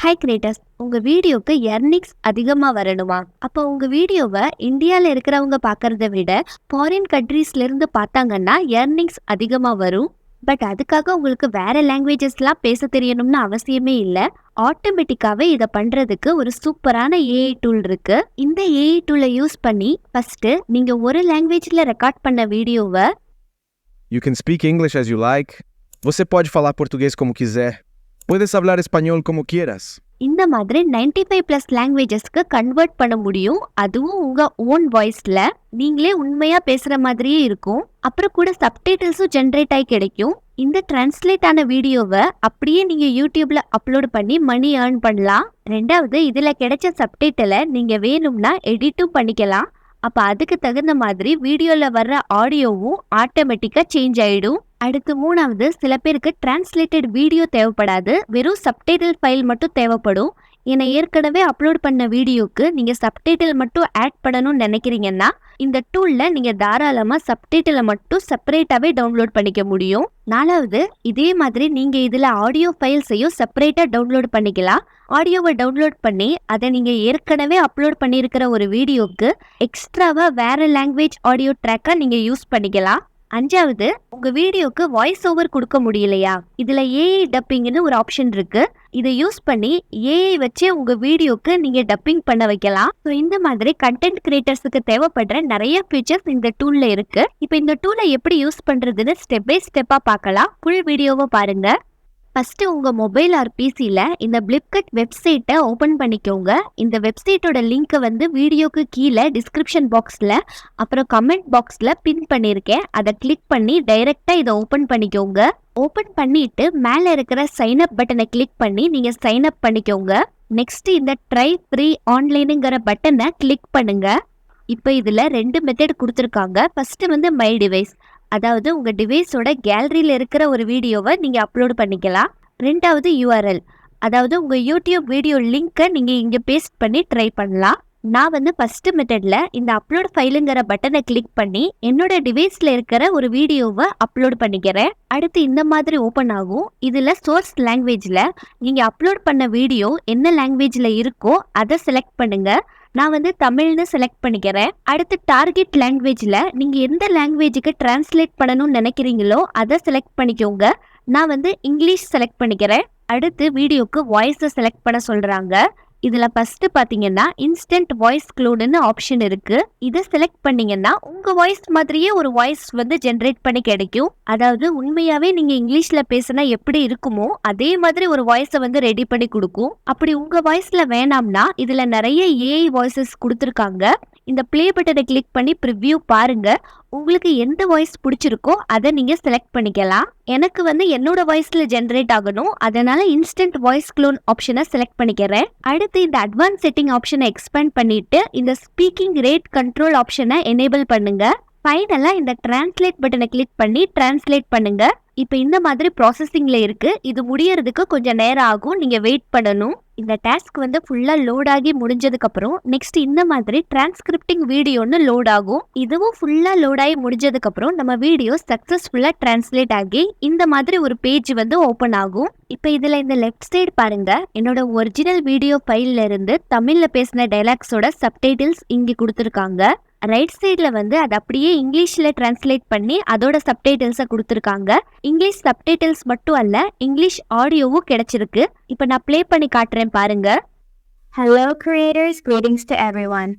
Hi creators, உங்க வீடியோக்கு earnings அதிகமா வரணுமா? அப்போ உங்க வீடியோவை இந்தியால இருக்கிறவங்க பார்க்கறத விட ஃபாரின் கண்ட்ரீஸ்ல இருந்து பார்த்தாங்கன்னா எர்னிங்ஸ் அதிகமா வரும். பட் அதுக்காக உங்களுக்கு வேற லாங்குவேஜஸ்லாம் பேச தெரியணும்னு அவசியமே இல்லை. ஆட்டோமேட்டிக்காவே இதை பண்றதுக்கு ஒரு சூப்பரான ஏஐ டூல் இருக்கு. இந்த ஏஐ டூலை யூஸ் பண்ணி ஃபர்ஸ்ட் நீங்க ஒரு லாங்குவேஜ்ல ரெக்கார்ட் பண்ண வீடியோவை You can speak English as you like. Você pode falar português como quiser. Puedes hablar espanhol como quieras. இந்த மாதிரி 95+ லாங்குவேஜஸ்க்கு கன்வெர்ட் பண்ண முடியும். அதுவும் உங்க ஓன் வாய்ஸ்ல நீங்களே உண்மையா பேசுற மாதிரியே இருக்கும். அப்புறம் கூட சப்டைட்டில்ஸும் ஜென்ரேட் ஆகி கிடைக்கும். இந்த டிரான்ஸ்லேட் ஆன வீடியோவை அப்படியே நீங்க யூடியூப்ல அப்லோட் பண்ணி மணி ஏர்ன் பண்ணலாம். ரெண்டாவது, இதுல கிடைச்ச சப்டைட்டிலை நீங்க வேணும்னா எடிட்டும் பண்ணிக்கலாம். அப்ப அதுக்கு தகுந்த மாதிரி வீடியோல வர்ற ஆடியோவும் ஆட்டோமேட்டிக்கா சேஞ்ச் ஆயிடும். அடுத்து மூணாவது, சில பேருக்கு டிரான்ஸ்லேட்டட் வீடியோ தேவைப்படாது, வெறும் சப்டைட்டில் ஃபைல் மட்டும் தேவைப்படும். ஏன்னா ஏற்கனவே அப்லோட் பண்ண வீடியோக்கு நீங்க சப்டைட்டில் மட்டும் ஆட் பண்ணணும்னு நினைக்கிறீங்கன்னா இந்த டூல்ல நீங்க தாராளமா சப்டைட்டிலை மட்டும் செப்பரேட்டாவே டவுன்லோட் பண்ணிக்க முடியும். நாலாவது, இதே மாதிரி நீங்க இதுல ஆடியோ ஃபைல்ஸையும் செப்பரேட்டா டவுன்லோட் பண்ணிக்கலாம். ஆடியோவை டவுன்லோட் பண்ணி அதை நீங்க ஏற்கனவே அப்லோட் பண்ணியிருக்கிற ஒரு வீடியோக்கு எக்ஸ்ட்ராவா வேற லாங்குவேஜ் ஆடியோ ட்ராக்கா நீங்க யூஸ் பண்ணிக்கலாம். அஞ்சாவது, உங்க வீடியோக்கு வாய்ஸ் ஓவர் கொடுக்க முடியலையா? இதுல ஏஐ டப்பிங்னு ஒரு ஆப்ஷன் இருக்கு. இதை யூஸ் பண்ணி ஏஐ வச்சு உங்க வீடியோக்கு நீங்க டப்பிங் பண்ண வைக்கலாம். ஸோ இந்த மாதிரி கண்டென்ட் கிரியேட்டர்ஸுக்கு தேவைப்படுற நிறைய ஃபீச்சர்ஸ் இந்த டூல்ல இருக்கு. இப்போ இந்த டூலை எப்படி யூஸ் பண்றதுன்னு ஸ்டெப் பை ஸ்டெப்பா பார்க்கலாம். ஃபுல் வீடியோவை பாருங்க. ஃபர்ஸ்ட் உங்க மொபைல் ஆர் பிசில இந்த BlipCut வெப்சைட்டை ஓபன் பண்ணிக்கோங்க. இந்த வெப்சைட்டோட லிங்கை வீடியோக்கு கீழே டிஸ்கிரிப்ஷன் பாக்ஸ்ல அப்புறம் கமெண்ட் பாக்ஸ்ல பின் பண்ணியிருக்கேன். அதை கிளிக் பண்ணி டைரக்டா இதை ஓபன் பண்ணிக்கோங்க. ஓபன் பண்ணிட்டு மேல இருக்கிற சைன் அப் பட்டனை கிளிக் பண்ணி நீங்க சைன் அப் பண்ணிக்கோங்க. நெக்ஸ்ட் இந்த ட்ரை ஃப்ரீ ஆன்லைனுங்கிற பட்டனை கிளிக் பண்ணுங்க. இப்போ இதுல 2 மெத்தட் கொடுத்துருக்காங்க. ஃபர்ஸ்ட் மை டிவைஸ், அதாவது உங்க டிவைஸோட கேலரியில இருக்கிற ஒரு வீடியோவை நீங்க அப்லோட் பண்ணிக்கலாம். ரெண்டாவது URL, அதாவது உங்க யூடியூப் வீடியோ லிங்கை நீங்க இங்க பேஸ்ட் பண்ணி ட்ரை பண்ணலாம். நான் ஃபர்ஸ்ட் மெத்தட்ல இந்த அப்லோட் ஃபைலுங்கிற பட்டனை கிளிக் பண்ணி என்னோட டிவைஸ்ல இருக்கிற ஒரு வீடியோவை அப்லோட் பண்ணிக்கிறேன். அடுத்து இந்த மாதிரி ஓபன் ஆகும். இதுல சோர்ஸ் லாங்குவேஜ்ல நீங்க அப்லோட் பண்ண வீடியோ என்ன லாங்குவேஜ்ல இருக்கோ அதை செலக்ட் பண்ணுங்க. நான் தமிழ்னு செலக்ட் பண்ணிக்கிறேன். அடுத்து டார்கெட் லாங்குவேஜ்ல நீங்க எந்த லாங்குவேஜுக்கு டிரான்ஸ்லேட் பண்ணணும்னு நினைக்கிறீங்களோ அதை செலக்ட் பண்ணிக்கோங்க. நான் இங்கிலீஷ் செலக்ட் பண்ணிக்கிறேன். அடுத்து வீடியோக்கு வாய்ஸை செலக்ட் பண்ண சொல்றாங்க. இதுல ஃபர்ஸ்ட் பாத்தீங்கன்னா இன்ஸ்டன்ட் வாய்ஸ் க்ளோடுன்னு ஆப்ஷன் இருக்கு. இதை செலக்ட் பண்ணீங்கன்னா உங்க வாய்ஸ் மாதிரியே ஒரு வாய்ஸ் ஜென்ரேட் பண்ணி கிடைக்கும். அதாவது உண்மையாவே நீங்க இங்கிலீஷ்ல பேசினா எப்படி இருக்குமோ அதே மாதிரி ஒரு வாய்ஸை ரெடி பண்ணி கொடுக்கும். அப்படி உங்க வாய்ஸ்ல வேணாம்னா இதுல நிறைய ஏஐ வாய்ஸஸ் கொடுத்துருக்காங்க. இந்த பிளே பட்டனை கிளிக் பண்ணி ப்ரிவ்யூ பாருங்க. உங்களுக்கு எந்த வாய்ஸ் பிடிச்சிருக்கோ அதை நீங்க செலக்ட் பண்ணிக்கலாம். எனக்கு என்னோட வாய்ஸ்ல ஜென்ரேட் ஆகணும், அதனால இன்ஸ்டன்ட் வாய்ஸ் க்ளோன் ஆப்ஷனை செலக்ட் பண்ணிக்கிறேன். அடுத்து இந்த அட்வான்ஸ் செட்டிங் ஆப்ஷனை எக்ஸ்பேண்ட் பண்ணிட்டு இந்த ஸ்பீக்கிங் ரேட் கண்ட்ரோல் ஆப்ஷனை எனேபிள் பண்ணுங்க. ஃபைனலா இந்த டிரான்ஸ்லேட் பட்டனை கிளிக் பண்ணி டிரான்ஸ்லேட் பண்ணுங்க. இப்போ இந்த மாதிரி ப்ராசஸிங்ல இருக்கு. இது முடியறதுக்கு கொஞ்சம் நேரம் ஆகும், நீங்க வெயிட் பண்ணணும். இந்த டாஸ்க் ஃபுல்லா லோட் ஆகி முடிஞ்சதுக்கு அப்புறம் நெக்ஸ்ட் இந்த மாதிரி டிரான்ஸ்கிரிப்டிங் வீடியோன்னு லோட் ஆகும். இதுவும் ஃபுல்லா லோட் ஆகி முடிஞ்சதுக்கு அப்புறம் நம்ம வீடியோ சக்சஸ்ஃபுல்லா டிரான்ஸ்லேட் ஆகி இந்த மாதிரி ஒரு பேஜ் ஓபன் ஆகும். இப்போ இதுல இந்த லெஃப்ட் சைடு பாருங்க, என்னோட ஒரிஜினல் வீடியோ ஃபைல்ல இருந்து தமிழ்ல பேசின டைலாக்ஸோட சப்டைட்டில்ஸ் இங்க கொடுத்துருக்காங்க. ரைட் சைட்ல அதை அப்படியே இங்கிலீஷ்ல டிரான்ஸ்லேட் பண்ணி அதோட சப்டைட்டில்ஸை கொடுத்துருக்காங்க. இங்கிலீஷ் சப்டைட்டில்ஸ் மட்டும் அல்ல, இங்கிலீஷ் ஆடியோவும் கிடைச்சிருக்கு. இப்போ நான் ப்ளே பண்ணி காட்டுறேன் பாருங்க. Hello creators, greetings to everyone.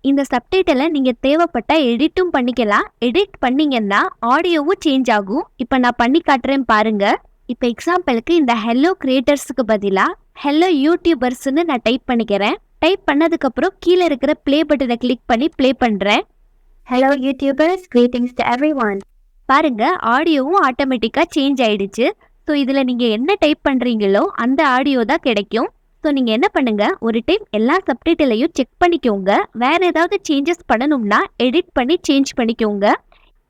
இந்த சப்டைட்டிலை நீங்க தேவைப்பட்டா எடிட்டும் பண்ணிக்கலாம். எடிட் பண்ணீங்கன்னா ஆடியோவும் சேஞ்ச் ஆகும். இப்போ நான் பண்ணி காட்டுறேன் பாருங்க. இப்போ எக்ஸாம்பிளுக்கு இந்த ஹெல்லோ கிரியேட்டர்ஸுக்கு பதிலா ஹெல்லோ யூடியூபர்ஸ்னு நான் டைப் பண்ணிக்கிறேன். டைப் பண்ணதுக்கு அப்புறம் கீழே இருக்கிற ப்ளே பட்டனை கிளிக் பண்ணி ப்ளே பண்றேன். Hello YouTubers, greetings to everyone. பாருங்க, ஆடியோவும் ஆட்டோமேட்டிக்கா சேஞ்ச் ஆயிடுச்சு. ஸோ இதுல நீங்க என்ன டைப் பண்றீங்களோ அந்த ஆடியோ தான் கிடைக்கும். ஸோ நீங்க என்ன பண்ணுங்க, ஒரு டைம் எல்லா சப்டைட்டிலையும் செக் பண்ணிக்கோங்க. வேற ஏதாவது சேஞ்சஸ் பண்ணணும்னா எடிட் பண்ணி சேஞ்ச் பண்ணிக்கோங்க.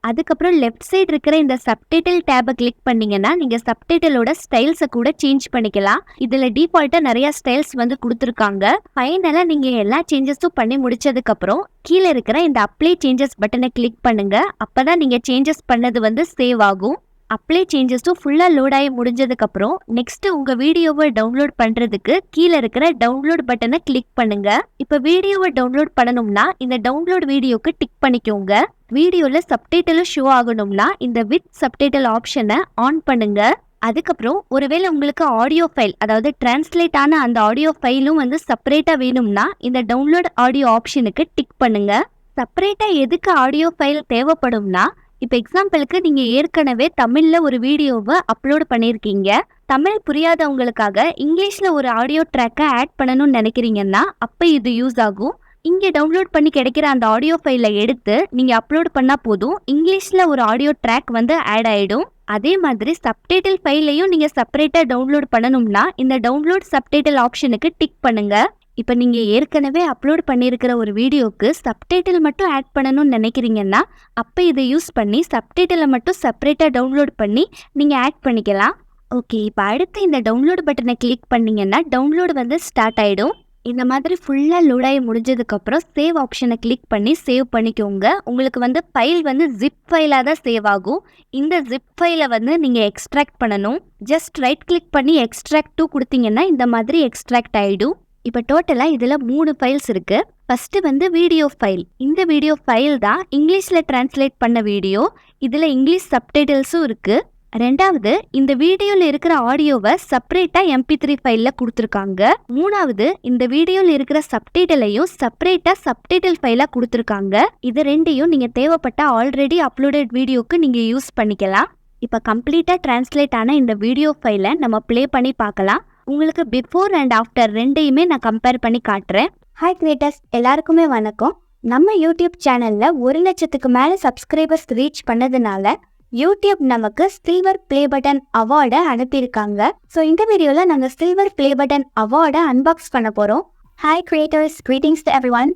அதுக்கப்புறம் லெஃப்ட் சைடு இருக்கிற இந்த சப்டைட்டில் டேபை கிளிக் பண்ணீங்கன்னா நீங்க சப்டைட்டிலோட ஸ்டைல்ஸை கூட சேஞ்ச் பண்ணிக்கலாம். இதுல டிஃபால்ட்டா நிறைய ஸ்டைல்ஸ் கொடுத்துருக்காங்க. ஃபைனலா நீங்க எல்லா சேஞ்சஸும் பண்ணி முடிச்சதுக்கு அப்புறம் கீழே இருக்கிற இந்த அப்ளை சேஞ்சஸ் பட்டனை கிளிக் பண்ணுங்க. அப்பதான் நீங்க சேஞ்சஸ் பண்ணது சேவ் ஆகும். அப்ளை சேஞ்சஸும் ஃபுல்லா லோட் ஆகி முடிஞ்சதுக்கு அப்புறம் நெக்ஸ்ட் உங்க வீடியோவை டவுன்லோட் பண்றதுக்கு கீழே இருக்கிற டவுன்லோட் பட்டனை கிளிக் பண்ணுங்க. இப்ப வீடியோவை டவுன்லோட் பண்ணணும்னா இந்த டவுன்லோட் வீடியோக்கு டிக் பண்ணிக்கோங்க. வீடியோல சப்டைட்டிலும் ஷோ ஆகணும்னா இந்த வித் சப்டைட்டில் ஆப்ஷனை ஆன் பண்ணுங்க. அதுக்கப்புறம் ஒருவேளை உங்களுக்கு ஆடியோ ஃபைல், அதாவது டிரான்ஸ்லேட் ஆன அந்த ஆடியோ ஃபைலும் செப்பரேட்டா வேணும்னா இந்த டவுன்லோட் ஆடியோ ஆப்ஷனுக்கு டிக் பண்ணுங்க. செப்பரேட்டா எதுக்கு ஆடியோ ஃபைல் தேவைப்படும்னா, இப்ப எக்ஸாம்பிளுக்கு நீங்க ஏற்கனவே தமிழ்ல ஒரு வீடியோவை அப்லோட் பண்ணிருக்கீங்க. தமிழ் புரியாதவங்களுக்காக இங்கிலீஷ்ல ஒரு ஆடியோ ட்ராக்கை ஆட் பண்ணணும்னு நினைக்கிறீங்கன்னா அப்ப இது யூஸ் ஆகும். இங்க டவுன்லோட் பண்ணி கிடைக்கிற அந்த ஆடியோ ஃபைலை எடுத்து நீங்க அப்லோட் பண்ணா போதும், இங்கிலீஷ்ல ஒரு ஆடியோ ட்ராக் ஆட் ஆயிடும். அதே மாதிரி சப்டைட்டில் ஃபைலையும் நீங்க செப்பரேட்டா டவுன்லோட் பண்ணணும்னா இந்த டவுன்லோட் சப்டைட்டில் ஆப்ஷனுக்கு டிக் பண்ணுங்க. இப்ப நீங்க ஏற்கனவே அப்லோட் பண்ணியிருக்கிற ஒரு வீடியோக்கு சப்டைட்டில் மட்டும் ஆட் பண்ணணும்னு நினைக்கிறீங்கன்னா அப்ப இதை யூஸ் பண்ணி சப்டைட்டிலை மட்டும் செப்பரேட்டா டவுன்லோட் பண்ணி நீங்க ஆட் பண்ணிக்கலாம். ஓகே, இப்ப அடுத்து இந்த டவுன்லோட் பட்டனை கிளிக் பண்ணீங்கன்னா டவுன்லோட் ஸ்டார்ட் ஆயிடும். இந்த மாதிரி ஃபுல்லா லோட் ஆகி முடிஞ்சதுக்கு அப்புறம் சேவ் ஆப்ஷனை கிளிக் பண்ணி சேவ் பண்ணிக்கோங்க. உங்களுக்கு ஃபைல் ஜிப் ஃபைலா தான் சேவ் ஆகும். இந்த ஜிப் ஃபைலை நீங்க எக்ஸ்ட்ராக்ட் பண்ணணும். ஜஸ்ட் ரைட் கிளிக் பண்ணி எக்ஸ்ட்ராக்ட் டு கொடுத்தீங்கன்னா இந்த மாதிரி எக்ஸ்ட்ராக்ட் ஆயிடும். இப்ப டோட்டலா இதுல 3 ஃபைல்ஸ் இருக்கு. First video file. இந்த வீடியோ ஃபைல் தான் இங்கிலீஷ்ல டிரான்ஸ்லேட் பண்ண வீடியோ. இதுல இங்கிலீஷ் சப்டைட்டில்ஸும் இருக்கு. ரெண்டாவது, இந்த வீடியோல இருக்கிற ஆடியோவை செப்பரேட்டா MP3 ஃபைல்ல கொடுத்துருக்காங்க. மூணாவது, இந்த வீடியோல இருக்கிற சப்டைட்டிலையும் செப்பரேட்டா சப்டைட்டில் ஃபைலா கொடுத்துருக்காங்க. இது ரெண்டையும் நீங்க தேவைப்பட்ட ஆல்ரெடி அப்லோடட் வீடியோக்கு நீங்க யூஸ் பண்ணிக்கலாம். இப்ப கம்ப்ளீட்டா டிரான்ஸ்லேட் ஆன இந்த வீடியோ ஃபைலை நம்ம ப்ளே பண்ணி பார்க்கலாம். உங்களுக்கு பிஃபோர் அண்ட் ஆஃப்டர் ரெண்டையுமே நான் கம்பேர் பண்ணி காட்டுறேன். ஹாய் கிரியேட்டர்ஸ், எல்லாருக்குமே வணக்கம். நம்ம யூடியூப் சேனல்ல 1 லட்சத்துக்கு மேல சப்ஸ்கிரைபர்ஸ் ரீச் பண்ணதுனால யூடியூப் நமக்கு சில்வர் ப்ளே பட்டன் அவார்டை அனுப்பியிருக்காங்க. ஸோ இந்த வீடியோல நாங்க சில்வர் ப்ளே பட்டன் அவார்டை அன்பாக்ஸ் பண்ண போறோம். Hi creators, greetings to everyone.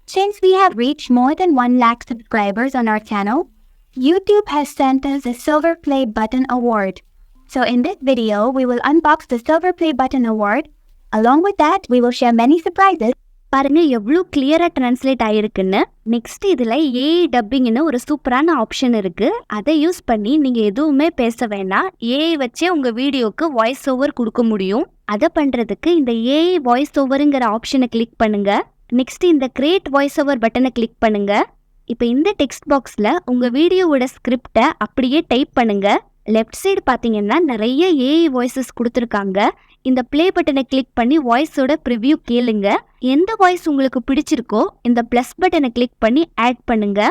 Since we have reached more than 1 lakh subscribers on our channel, YouTube has sent us a Silver Play Button Award. So in this video, we will unbox the Silver Play Button Award. Along with that, we will share many surprises. பாருங்க எவ்வளோ கிளியரா translate ஆயிருக்குன்னு. Next இதுல AI டப்பிங்னு ஒரு சூப்பரான option இருக்கு. அதை use பண்ணி நீங்க எதுவுமே பேச வேண்டாம், ஏஐ வச்சே உங்க வீடியோக்கு வாய்ஸ் ஓவர் கொடுக்க முடியும். அதை பண்றதுக்கு இந்த ஏஐ வாய்ஸ் ஓவருங்கிற ஆப்ஷனை கிளிக் பண்ணுங்க. நெக்ஸ்ட் இந்த கிரியேட் வாய்ஸ் ஓவர் பட்டனை கிளிக் பண்ணுங்க. இப்போ இந்த டெக்ஸ்ட் பாக்ஸ்ல உங்க வீடியோவோட ஸ்கிரிப்டை அப்படியே டைப் பண்ணுங்க. லெஃப்ட் சைடு பார்த்தீங்கன்னா நிறைய ஏஐ வாய்ஸஸ் கொடுத்துருக்காங்க. இந்த ப்ளே பட்டனை கிளிக் பண்ணி வாய்ஸோட ப்ரிவ்யூ கேளுங்க. எந்த வாய்ஸ் உங்களுக்கு பிடிச்சிருக்கோ இந்த ப்ளஸ் பட்டனை கிளிக் பண்ணி ஆட் பண்ணுங்க.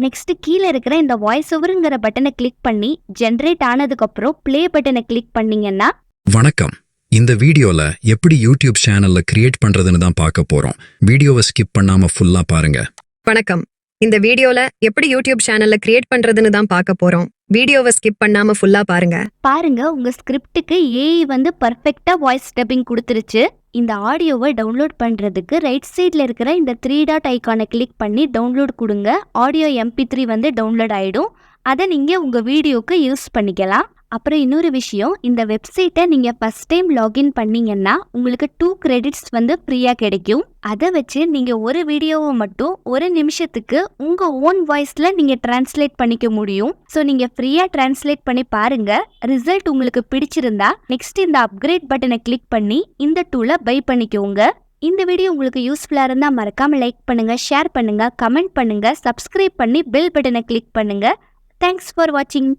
நெக்ஸ்ட் கீழே இருக்கிற இந்த வாய்ஸ் ஓவருங்கிற பட்டனை கிளிக் பண்ணி ஜென்ரேட் ஆனதுக்கப்புறம் ப்ளே பட்டனை கிளிக் பண்ணீங்கன்னா. வணக்கம், இந்த வீடியோல எப்படி யூடியூப் சேனல்ல கிரியேட் பண்றதுன்னு தான் பார்க்க போறோம். வீடியோவை ஸ்கிப் பண்ணாம ஃபுல்லா பாருங்க. வணக்கம், இந்த வீடியோல எப்படி யூடியூப் சேனல்ல கிரியேட் பண்றதுன்னு தான் பார்க்க போறோம். வீடியோவை ஸ்கிப் பண்ணாம ஃபுல்லா பாருங்க உங்க ஸ்கிரிப்டுக்கு ஏஐ பர்ஃபெக்ட்டா வாய்ஸ் டப்பிங் கொடுத்துருச்சு. இந்த ஆடியோவை டவுன்லோட் பண்றதுக்கு ரைட் சைட்ல இருக்கிற இந்த 3 டாட் ஐகானை கிளிக் பண்ணி டவுன்லோட் கொடுங்க. ஆடியோ MP3 டவுன்லோட் ஆயிடும். அதை நீங்க உங்க வீடியோக்கு யூஸ் பண்ணிக்கலாம். அப்புறம் இன்னொரு விஷயம், இந்த வெப்சைட்டை நீங்க ஃபர்ஸ்ட் டைம் லாகின் பண்ணீங்கன்னா உங்களுக்கு 2 கிரெடிட்ஸ் ஃப்ரீயா கிடைக்கும். அதை வச்சு நீங்க ஒரு வீடியோவை மட்டும் 1 நிமிஷத்துக்கு உங்க ஓன் வாய்ஸ்ல நீங்க டிரான்ஸ்லேட் பண்ணிக்க முடியும். ஸோ நீங்க ஃப்ரீயா டிரான்ஸ்லேட் பண்ணி பாருங்க. ரிசல்ட் உங்களுக்கு பிடிச்சிருந்தா நெக்ஸ்ட் இந்த அப்கிரேட் பட்டனை கிளிக் பண்ணி இந்த டூலை பை பண்ணிக்கோங்க. இந்த வீடியோ உங்களுக்கு யூஸ்ஃபுல்லா இருந்தா மறக்காம லைக் பண்ணுங்க, ஷேர் பண்ணுங்க, கமெண்ட் பண்ணுங்க, சப்ஸ்கிரைப் பண்ணி பெல் பட்டனை கிளிக் பண்ணுங்க. தேங்க்ஸ் ஃபார் வாட்சிங்.